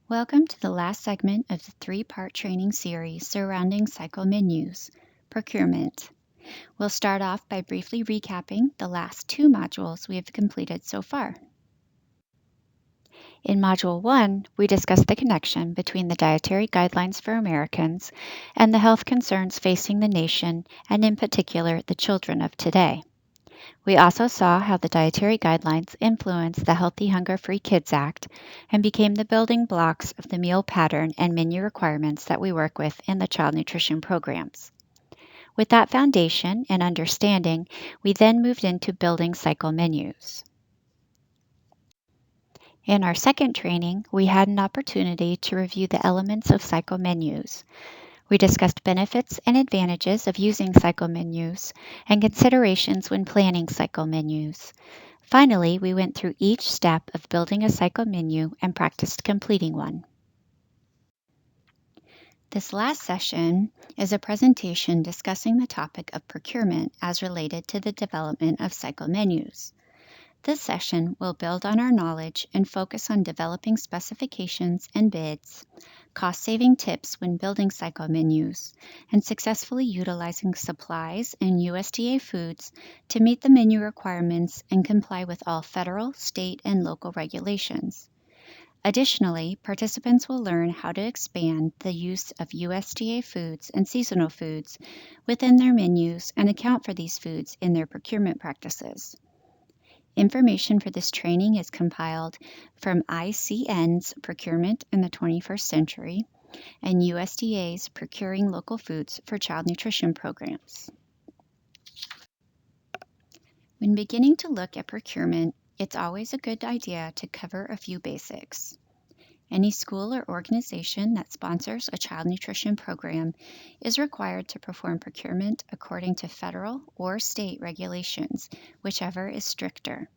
Welcome to the last segment of the three-part training series surrounding cycle menus, procurement. We'll start off by briefly recapping the last two modules we have completed so far. In Module 1, we discussed the connection between the dietary guidelines for Americans and the health concerns facing the nation, and in particular, the children of today. We also saw how the dietary guidelines influenced the Healthy Hunger-Free Kids Act and became the building blocks of the meal pattern and menu requirements that we work with in the child nutrition programs. With that foundation and understanding, we then moved into building cycle menus. In our second training, we had an opportunity to review the elements of cycle menus. We discussed benefits and advantages of using cycle menus and considerations when planning cycle menus. Finally, we went through each step of building a cycle menu and practiced completing one. This last session is a presentation discussing the topic of procurement as related to the development of cycle menus. This session will build on our knowledge and focus on developing specifications and bids, cost-saving tips when building cycle menus, and successfully utilizing supplies and USDA Foods to meet the menu requirements and comply with all federal, state, and local regulations. Additionally, participants will learn how to expand the use of USDA foods and seasonal foods within their menus and account for these foods in their procurement practices. Information for this training is compiled from ICN's Procurement in the 21st Century and USDA's Procuring Local Foods for Child Nutrition Programs. When beginning to look at procurement, it's always a good idea to cover a few basics. Any school or organization that sponsors a child nutrition program is required to perform procurement according to federal or state regulations, whichever is stricter.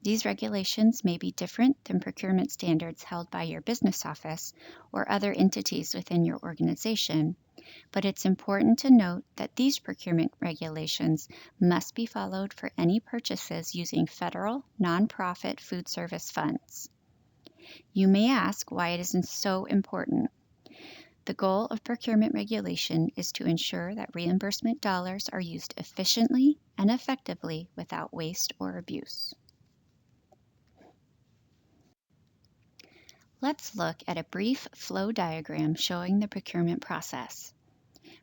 These regulations may be different than procurement standards held by your business office or other entities within your organization, but it's important to note that these procurement regulations must be followed for any purchases using federal nonprofit food service funds. You may ask why it isn't so important. The goal of procurement regulation is to ensure that reimbursement dollars are used efficiently and effectively without waste or abuse. Let's look at a brief flow diagram showing the procurement process.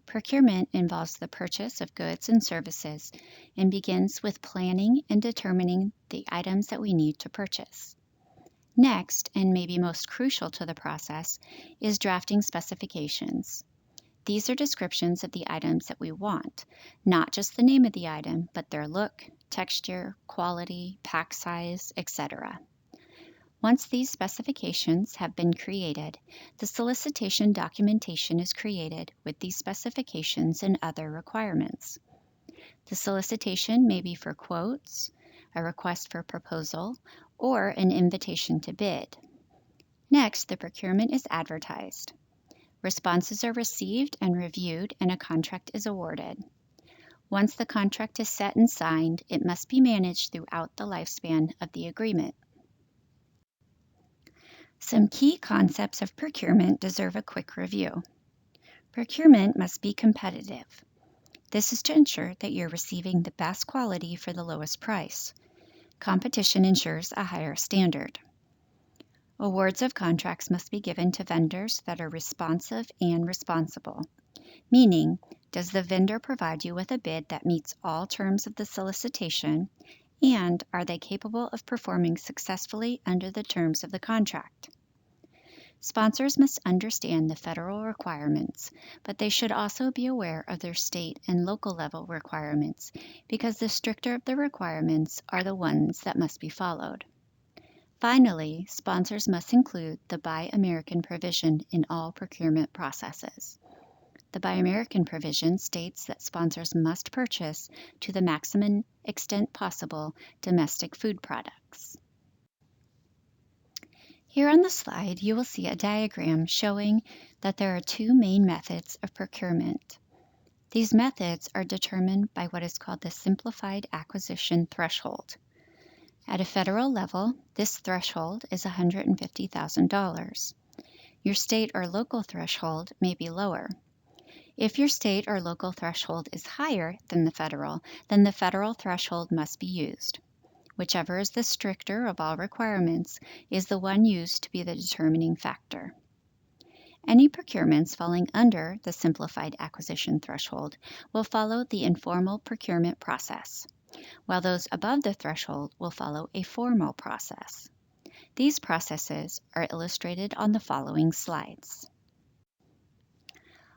Procurement involves the purchase of goods and services and begins with planning and determining the items that we need to purchase. Next, and maybe most crucial to the process, is drafting specifications. These are descriptions of the items that we want, not just the name of the item, but their look, texture, quality, pack size, etc. Once these specifications have been created, the solicitation documentation is created with these specifications and other requirements. The solicitation may be for quotes, a request for proposal, or an invitation to bid. Next, the procurement is advertised. Responses are received and reviewed, and a contract is awarded. Once the contract is set and signed, it must be managed throughout the lifespan of the agreement. Some key concepts of procurement deserve a quick review. Procurement must be competitive. This is to ensure that you're receiving the best quality for the lowest price. Competition ensures a higher standard. Awards of contracts must be given to vendors that are responsive and responsible, meaning, does the vendor provide you with a bid that meets all terms of the solicitation, and are they capable of performing successfully under the terms of the contract? Sponsors must understand the federal requirements, but they should also be aware of their state and local level requirements, because the stricter the requirements are the ones that must be followed. Finally, sponsors must include the Buy American provision in all procurement processes. The Buy American provision states that sponsors must purchase, to the maximum extent possible, domestic food products. Here on the slide, you will see a diagram showing that there are two main methods of procurement. These methods are determined by what is called the Simplified Acquisition Threshold. At a federal level, this threshold is $150,000. Your state or local threshold may be lower. If your state or local threshold is higher than the federal, then the federal threshold must be used. Whichever is the stricter of all requirements is the one used to be the determining factor. Any procurements falling under the simplified acquisition threshold will follow the informal procurement process, while those above the threshold will follow a formal process. These processes are illustrated on the following slides.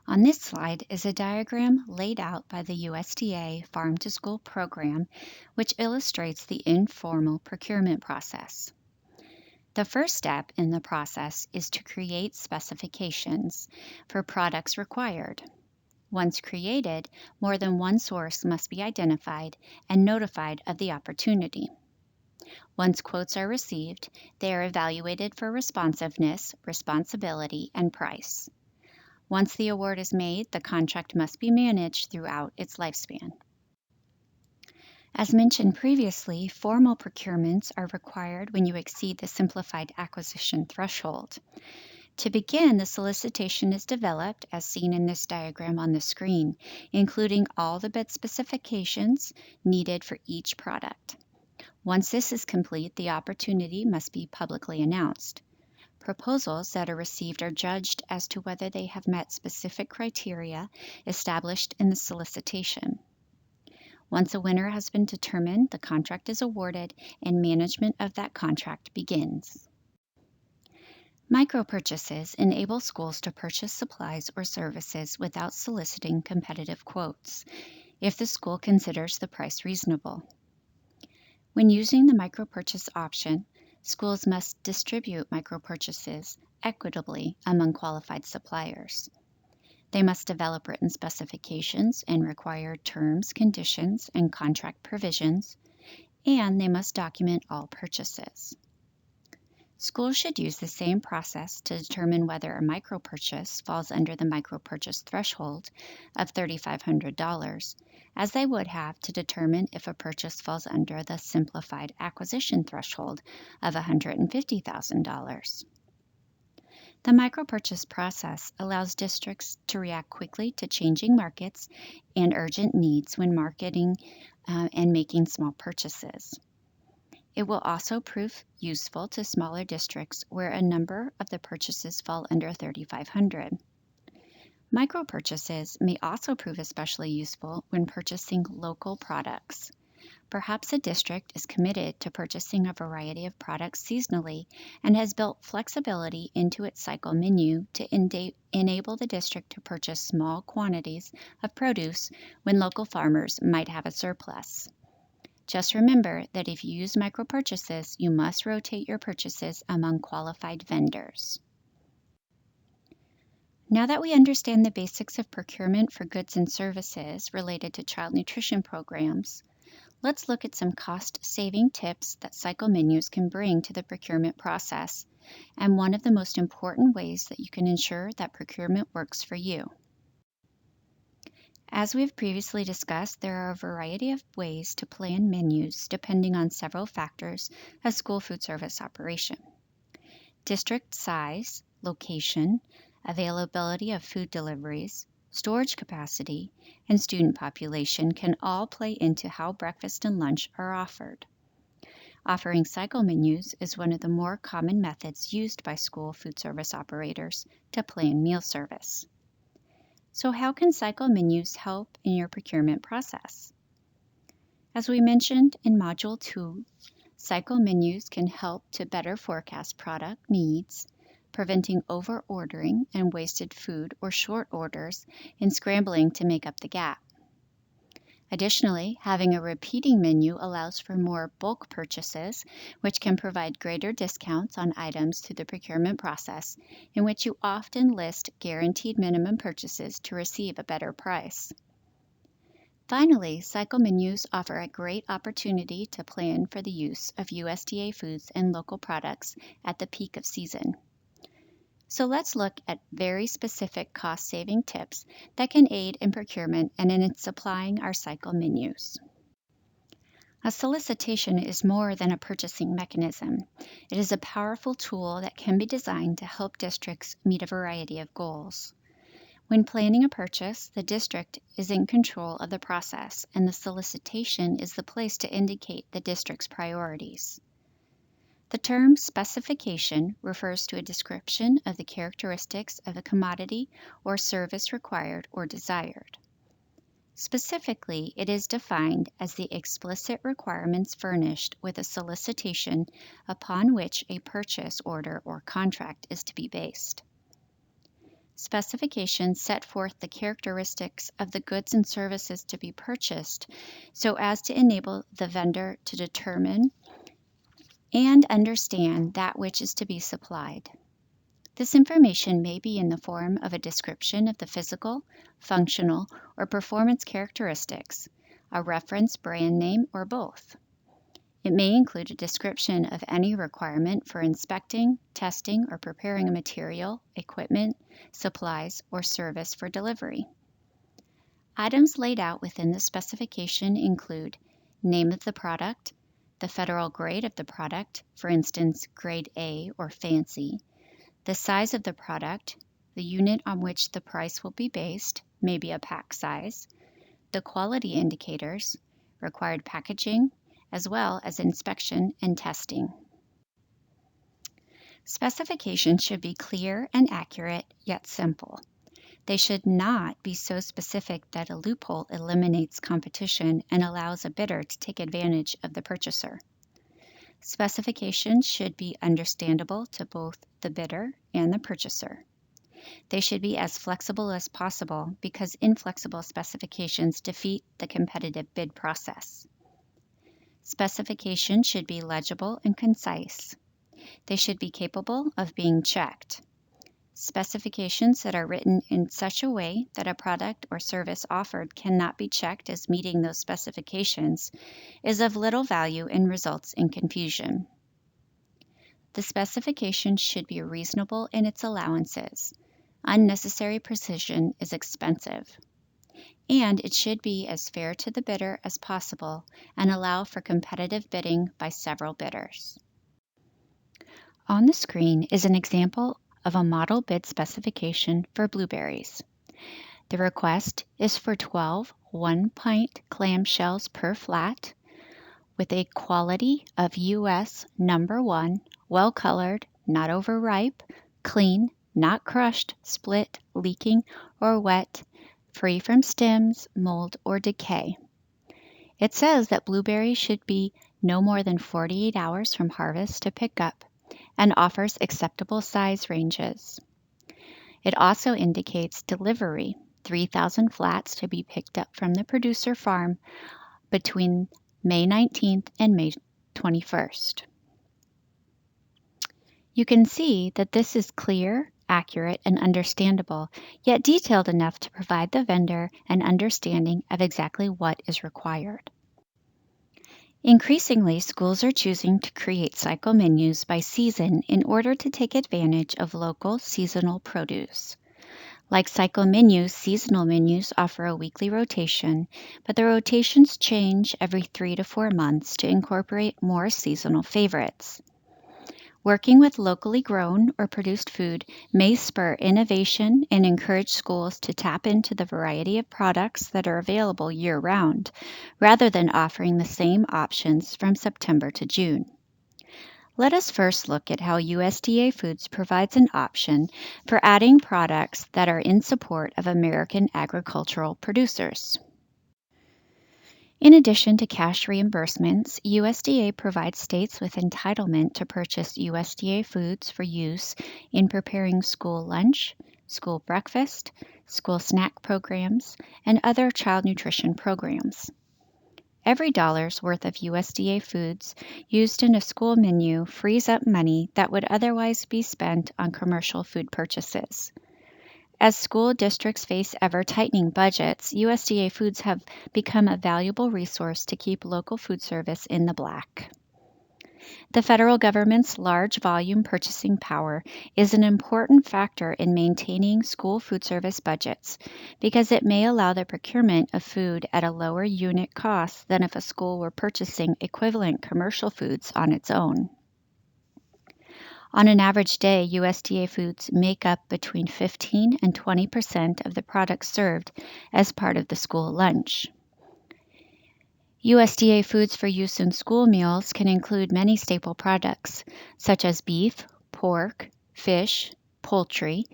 On this slide is a diagram laid out by the USDA Farm to School program, which illustrates the informal procurement process. The first step in the process is to create specifications for products required. Once created, more than one source must be identified and notified of the opportunity. Once quotes are received, they are evaluated for responsiveness, responsibility, and price. Once the award is made, the contract must be managed throughout its lifespan. As mentioned previously, formal procurements are required when you exceed the simplified acquisition threshold. To begin, the solicitation is developed as seen in this diagram on the screen, including all the bid specifications needed for each product. Once this is complete, the opportunity must be publicly announced. Proposals that are received are judged as to whether they have met specific criteria established in the solicitation. Once a winner has been determined, the contract is awarded and management of that contract begins. Micro-purchases enable schools to purchase supplies or services without soliciting competitive quotes, if the school considers the price reasonable. When using the micro-purchase option, schools must distribute micro-purchases equitably among qualified suppliers. They must develop written specifications and required terms, conditions, and contract provisions, and they must document all purchases. Schools should use the same process to determine whether a micro-purchase falls under the micro-purchase threshold of $3,500, as they would have to determine if a purchase falls under the simplified acquisition threshold of $150,000. The micro-purchase process allows districts to react quickly to changing markets and urgent needs when marketing and making small purchases. It will also prove useful to smaller districts where a number of the purchases fall under $3,500. Micro-purchases may also prove especially useful when purchasing local products. Perhaps a district is committed to purchasing a variety of products seasonally and has built flexibility into its cycle menu to enable the district to purchase small quantities of produce when local farmers might have a surplus. Just remember that if you use micro-purchases, you must rotate your purchases among qualified vendors. Now that we understand the basics of procurement for goods and services related to child nutrition programs, let's look at some cost-saving tips that cycle menus can bring to the procurement process, and one of the most important ways that you can ensure that procurement works for you. As we have previously discussed, there are a variety of ways to plan menus depending on several factors of school food service operation. District size, location, availability of food deliveries, storage capacity, and student population can all play into how breakfast and lunch are offered. Offering cycle menus is one of the more common methods used by school food service operators to plan meal service. So how can cycle menus help in your procurement process? As we mentioned in Module 2, cycle menus can help to better forecast product needs, preventing over-ordering and wasted food or short orders and scrambling to make up the gap. Additionally, having a repeating menu allows for more bulk purchases, which can provide greater discounts on items through the procurement process, in which you often list guaranteed minimum purchases to receive a better price. Finally, cycle menus offer a great opportunity to plan for the use of USDA Foods and local products at the peak of season. So let's look at very specific cost-saving tips that can aid in procurement and in supplying our cycle menus. A solicitation is more than a purchasing mechanism. It is a powerful tool that can be designed to help districts meet a variety of goals. When planning a purchase, the district is in control of the process, and the solicitation is the place to indicate the district's priorities. The term specification refers to a description of the characteristics of a commodity or service required or desired. Specifically, it is defined as the explicit requirements furnished with a solicitation upon which a purchase order or contract is to be based. Specifications set forth the characteristics of the goods and services to be purchased so as to enable the vendor to determine and understand that which is to be supplied. This information may be in the form of a description of the physical, functional, or performance characteristics, a reference brand name, or both. It may include a description of any requirement for inspecting, testing, or preparing a material, equipment, supplies, or service for delivery. Items laid out within the specification include name of the product, the federal grade of the product, for instance, grade A or fancy, the size of the product, the unit on which the price will be based, maybe a pack size, the quality indicators, required packaging, as well as inspection and testing. Specifications should be clear and accurate, yet simple. They should not be so specific that a loophole eliminates competition and allows a bidder to take advantage of the purchaser. Specifications should be understandable to both the bidder and the purchaser. They should be as flexible as possible because inflexible specifications defeat the competitive bid process. Specifications should be legible and concise. They should be capable of being checked. Specifications that are written in such a way that a product or service offered cannot be checked as meeting those specifications is of little value and results in confusion. The specification should be reasonable in its allowances. Unnecessary precision is expensive. And it should be as fair to the bidder as possible and allow for competitive bidding by several bidders. On the screen is an example of a model bid specification for blueberries. The request is for 12 one-pint clamshells per flat with a quality of US number 1, well-colored, not overripe, clean, not crushed, split, leaking, or wet, free from stems, mold, or decay. It says that blueberries should be no more than 48 hours from harvest to pick up and offers acceptable size ranges. It also indicates delivery, 3,000 flats to be picked up from the producer farm between May 19th and May 21st. You can see that this is clear, accurate, and understandable, yet detailed enough to provide the vendor an understanding of exactly what is required. Increasingly, schools are choosing to create cycle menus by season in order to take advantage of local seasonal produce. Like cycle menus, seasonal menus offer a weekly rotation, but the rotations change every 3 to 4 months to incorporate more seasonal favorites. Working with locally grown or produced food may spur innovation and encourage schools to tap into the variety of products that are available year-round, rather than offering the same options from September to June. Let us first look at how USDA Foods provides an option for adding products that are in support of American agricultural producers. In addition to cash reimbursements, USDA provides states with entitlement to purchase USDA foods for use in preparing school lunch, school breakfast, school snack programs, and other child nutrition programs. Every dollar's worth of USDA foods used in a school menu frees up money that would otherwise be spent on commercial food purchases. As school districts face ever-tightening budgets, USDA Foods have become a valuable resource to keep local food service in the black. The federal government's large volume purchasing power is an important factor in maintaining school food service budgets because it may allow the procurement of food at a lower unit cost than if a school were purchasing equivalent commercial foods on its own. On an average day, USDA Foods make up between 15 and 20% of the products served as part of the school lunch. USDA Foods for use in school meals can include many staple products, such as beef, pork, fish, poultry,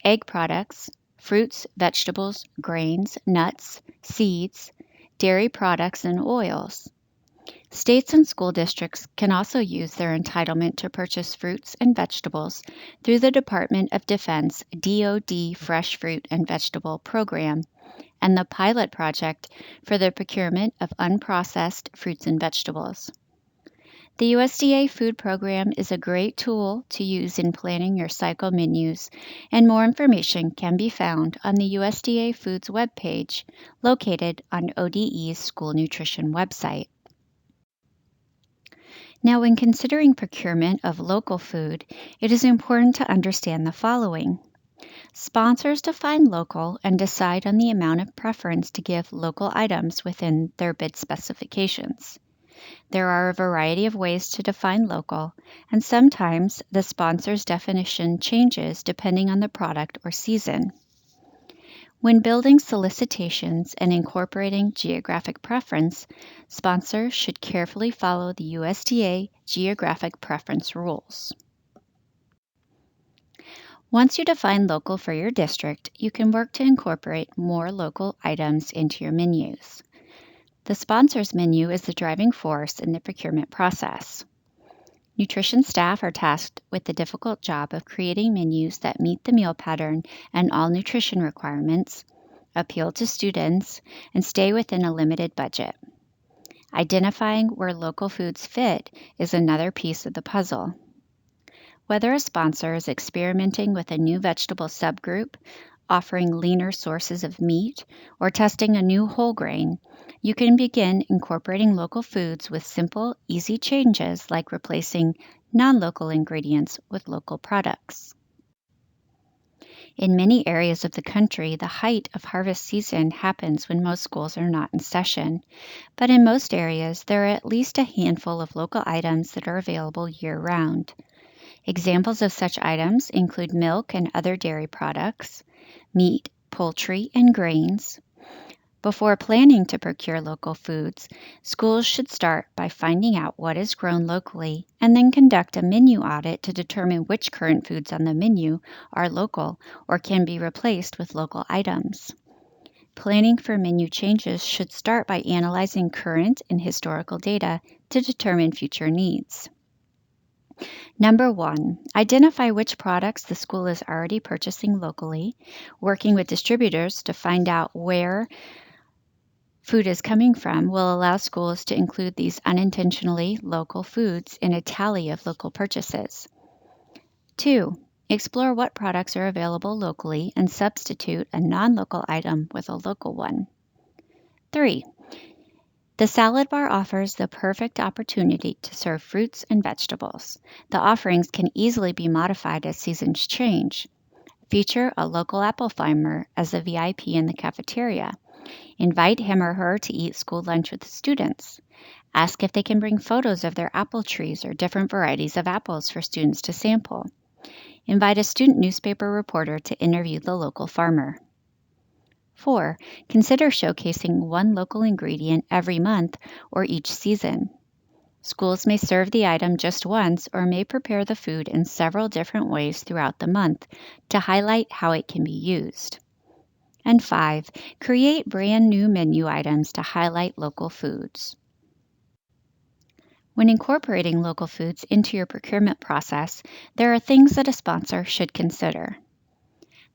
egg products, fruits, vegetables, grains, nuts, seeds, dairy products, and oils. States and school districts can also use their entitlement to purchase fruits and vegetables through the Department of Defense DoD Fresh Fruit and Vegetable Program and the pilot project for the procurement of unprocessed fruits and vegetables. The USDA Food Program is a great tool to use in planning your cycle menus, and more information can be found on the USDA Foods webpage located on ODE's school nutrition website. Now, when considering procurement of local food, it is important to understand the following. Sponsors define local and decide on the amount of preference to give local items within their bid specifications. There are a variety of ways to define local, and sometimes the sponsor's definition changes depending on the product or season. When building solicitations and incorporating geographic preference, sponsors should carefully follow the USDA geographic preference rules. Once you define local for your district, you can work to incorporate more local items into your menus. The sponsor's menu is the driving force in the procurement process. Nutrition staff are tasked with the difficult job of creating menus that meet the meal pattern and all nutrition requirements, appeal to students, and stay within a limited budget. Identifying where local foods fit is another piece of the puzzle. Whether a sponsor is experimenting with a new vegetable subgroup, offering leaner sources of meat, or testing a new whole grain, you can begin incorporating local foods with simple, easy changes like replacing non-local ingredients with local products. In many areas of the country, the height of harvest season happens when most schools are not in session, but in most areas, there are at least a handful of local items that are available year-round. Examples of such items include milk and other dairy products, meat, poultry, and grains. Before planning to procure local foods, schools should start by finding out what is grown locally and then conduct a menu audit to determine which current foods on the menu are local or can be replaced with local items. Planning for menu changes should start by analyzing current and historical data to determine future needs. Number 1, identify which products the school is already purchasing locally. Working with distributors to find out where food is coming from will allow schools to include these unintentionally local foods in a tally of local purchases. 2, explore what products are available locally and substitute a non-local item with a local one. 3, the salad bar offers the perfect opportunity to serve fruits and vegetables. The offerings can easily be modified as seasons change. Feature a local apple farmer as a VIP in the cafeteria. Invite him or her to eat school lunch with the students. Ask if they can bring photos of their apple trees or different varieties of apples for students to sample. Invite a student newspaper reporter to interview the local farmer. 4, consider showcasing one local ingredient every month or each season. Schools may serve the item just once or may prepare the food in several different ways throughout the month to highlight how it can be used. And 5, create brand new menu items to highlight local foods. When incorporating local foods into your procurement process, there are things that a sponsor should consider.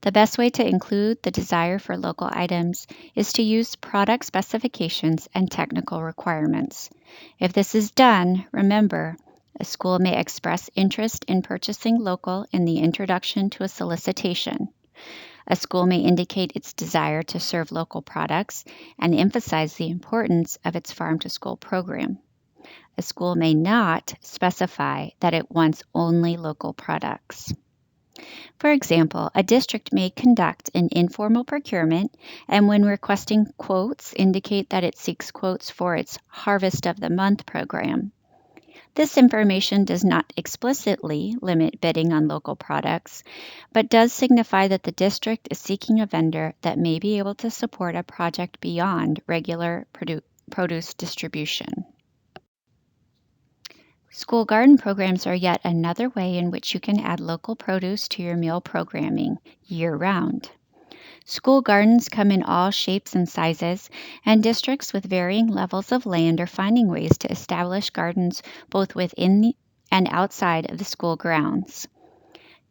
The best way to include the desire for local items is to use product specifications and technical requirements. If this is done, remember, a school may express interest in purchasing local in the introduction to a solicitation. A school may indicate its desire to serve local products and emphasize the importance of its farm-to-school program. A school may not specify that it wants only local products. For example, a district may conduct an informal procurement and when requesting quotes indicate that it seeks quotes for its Harvest of the Month program. This information does not explicitly limit bidding on local products, but does signify that the district is seeking a vendor that may be able to support a project beyond regular produce distribution. School garden programs are yet another way in which you can add local produce to your meal programming year-round. School gardens come in all shapes and sizes, and districts with varying levels of land are finding ways to establish gardens both within and outside of the school grounds.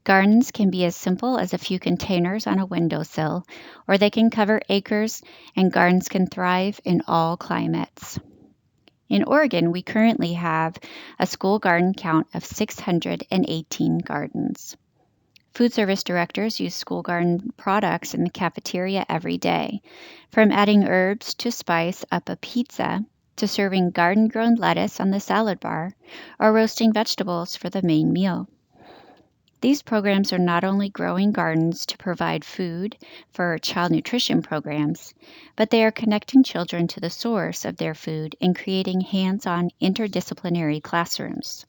Gardens can be as simple as a few containers on a windowsill, or they can cover acres, and gardens can thrive in all climates. In Oregon, we currently have a school garden count of 618 gardens. Food service directors use school garden products in the cafeteria every day, from adding herbs to spice up a pizza to serving garden-grown lettuce on the salad bar or roasting vegetables for the main meal. These programs are not only growing gardens to provide food for child nutrition programs, but they are connecting children to the source of their food and creating hands-on interdisciplinary classrooms.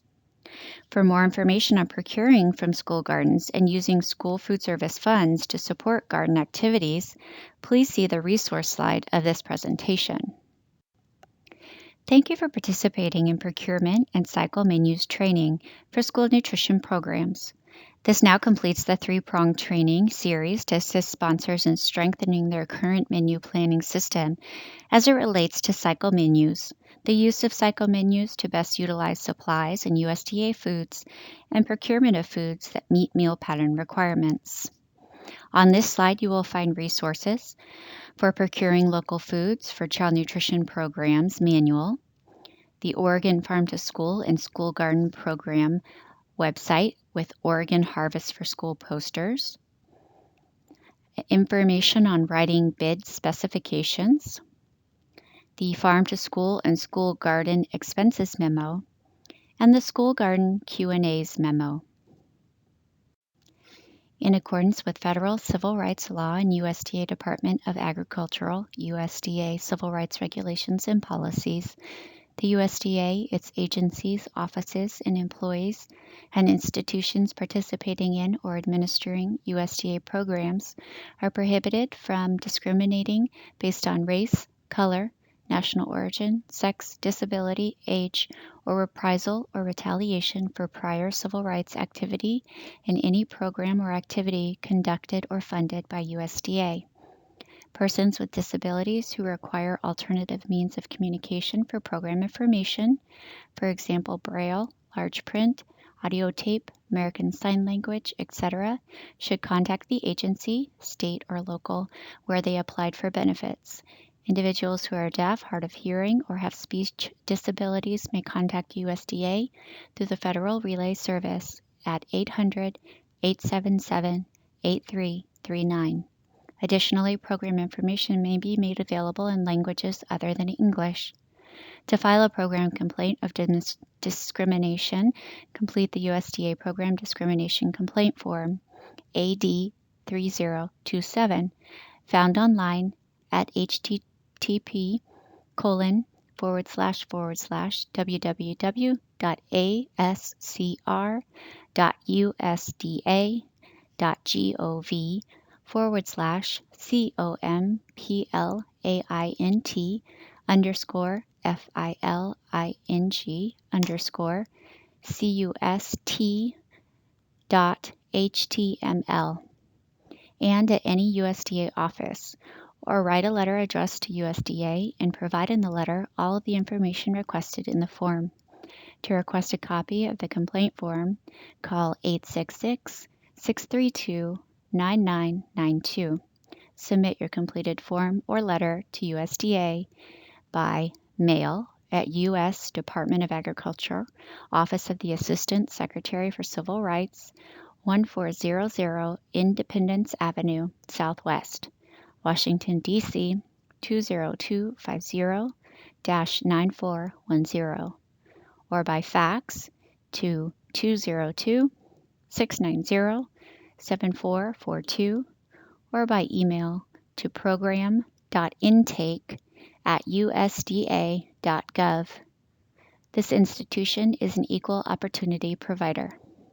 For more information on procuring from school gardens and using school food service funds to support garden activities, please see the resource slide of this presentation. Thank you for participating in procurement and cycle menus training for school nutrition programs. This now completes the three-pronged training series to assist sponsors in strengthening their current menu planning system as it relates to cycle menus, the use of cycle menus to best utilize supplies in USDA Foods, and procurement of foods that meet meal pattern requirements. On this slide, you will find resources for procuring local foods for child nutrition programs manual, the Oregon Farm to School and School Garden Program website with Oregon Harvest for School posters, information on writing bid specifications, the Farm to School and School Garden Expenses Memo, and the School Garden Q&As Memo. In accordance with federal civil rights law and USDA Department of Agricultural, USDA civil rights regulations and policies, the USDA, its agencies, offices, and employees, and institutions participating in or administering USDA programs are prohibited from discriminating based on race, color, national origin, sex, disability, age, or reprisal or retaliation for prior civil rights activity in any program or activity conducted or funded by USDA. Persons with disabilities who require alternative means of communication for program information, for example, Braille, large print, audio tape, American Sign Language, etc., should contact the agency, state or local, where they applied for benefits. Individuals who are deaf, hard of hearing, or have speech disabilities may contact USDA through the Federal Relay Service at 800-877-8339. Additionally, program information may be made available in languages other than English. To file a program complaint of discrimination, complete the USDA Program Discrimination Complaint Form, AD 3027, found online at http://www.acomplaint.usda.gov/complaint.html and at any USDA office, or write a letter addressed to USDA and provide in the letter all of the information requested in the form. To request a copy of the complaint form, call 866-632-9992. Submit your completed form or letter to USDA by mail at U.S. Department of Agriculture, Office of the Assistant Secretary for Civil Rights, 1400 Independence Avenue, Southwest, Washington, D.C. 20250-9410, or by fax to 202-690-7442 or by email to program.intake@usda.gov. This institution is an equal opportunity provider.